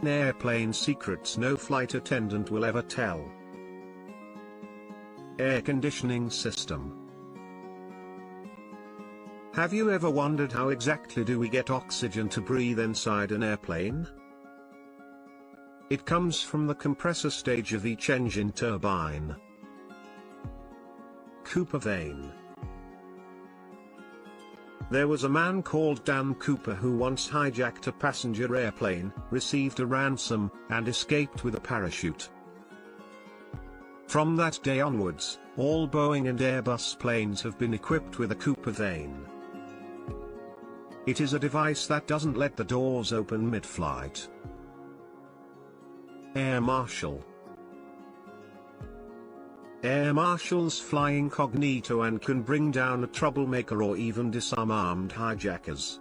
Airplane secrets no flight attendant will ever tell. Air conditioning system. Have you ever wondered how exactly do we get oxygen to breathe inside an airplane? It comes from the compressor stage of each engine turbine. Cooper vane. There was a man called Dan Cooper who once hijacked a passenger airplane, received a ransom, and escaped with a parachute. From that day onwards, all Boeing and Airbus planes have been equipped with a Cooper vane. It is a device that doesn't let the doors open mid-flight. Air Marshal. Air marshals fly incognito and can bring down a troublemaker or even disarm armed hijackers.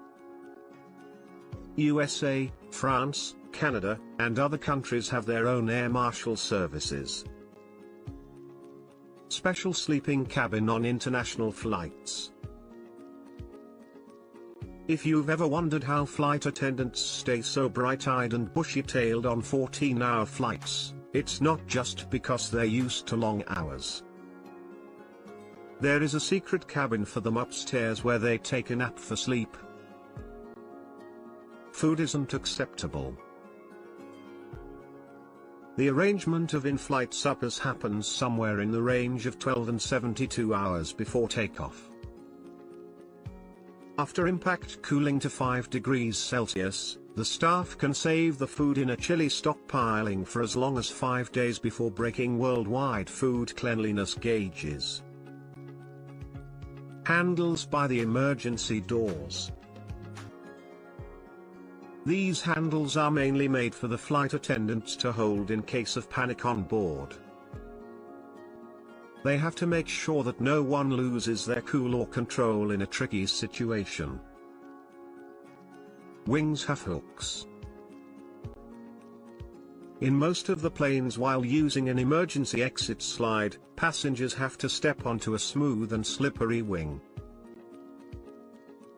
USA, France, Canada, and other countries have their own air marshal services. Special sleeping cabin on international flights. If you've ever wondered how flight attendants stay so bright-eyed and bushy-tailed on 14-hour flights, it's not just because they're used to long hours. There is a secret cabin for them upstairs where they take a nap for sleep. Food isn't acceptable. The arrangement of in-flight suppers happens somewhere in the range of 12 and 72 hours before takeoff. After impact cooling to 5 degrees Celsius, the staff can save the food in a chilly stockpiling for as long as 5 days before breaking worldwide food cleanliness gauges. Handles by the emergency doors. These handles are mainly made for the flight attendants to hold in case of panic on board. They have to make sure that no one loses their cool or control in a tricky situation. Wings have hooks. In most of the planes, while using an emergency exit slide, passengers have to step onto a smooth and slippery wing.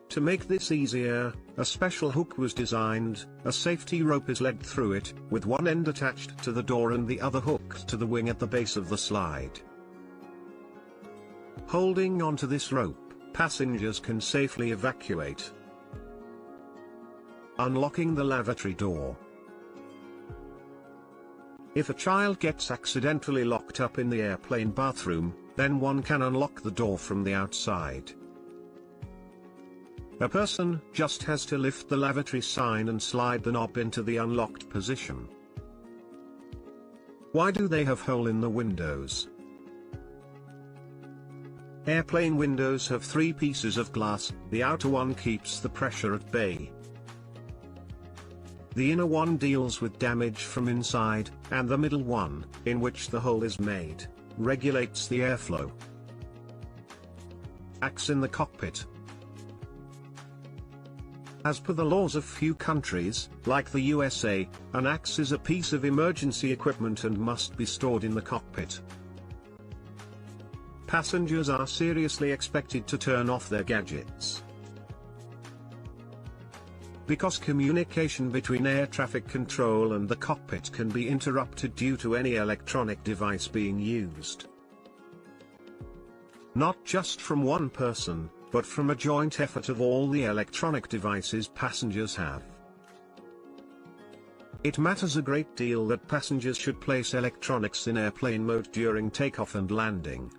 To make this easier, a special hook was designed. A safety rope is led through it, with one end attached to the door and the other hooked to the wing at the base of the slide. Holding onto this rope, passengers can safely evacuate. Unlocking the lavatory door. If a child gets accidentally locked up in the airplane bathroom, then one can unlock the door from the outside. A person just has to lift the lavatory sign and slide the knob into the unlocked position. Why do they have hole in the windows? Airplane windows have 3 pieces of glass. The outer one keeps the pressure at bay. The inner one deals with damage from inside, and the middle one, in which the hole is made, regulates the airflow. Axe in the cockpit. As per the laws of few countries, like the USA, an axe is a piece of emergency equipment and must be stored in the cockpit. Passengers are seriously expected to turn off their gadgets. Because communication between air traffic control and the cockpit can be interrupted due to any electronic device being used. Not just from one person, but from a joint effort of all the electronic devices passengers have. It matters a great deal that passengers should place electronics in airplane mode during takeoff and landing.